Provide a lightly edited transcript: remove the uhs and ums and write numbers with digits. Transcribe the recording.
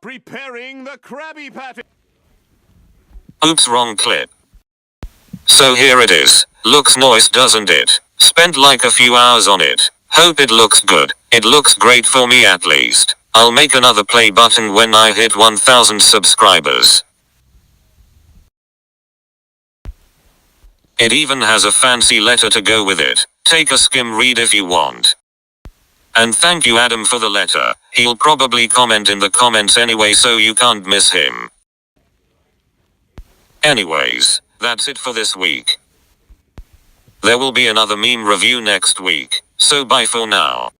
Preparing the Krabby Patty. Oops, wrong clip. So here it is. Looks nice, doesn't it? Spent like a few hours on it. Hope it looks good. It looks great for me at least. I'll make another play button when I hit 1000 subscribers. It even has a fancy letter to go with it. Take a skim read if you want. And thank you Adam for the letter. He'll probably comment in the comments anyway, so you can't miss him. Anyways, that's it for this week. There will be another meme review next week, so bye for now.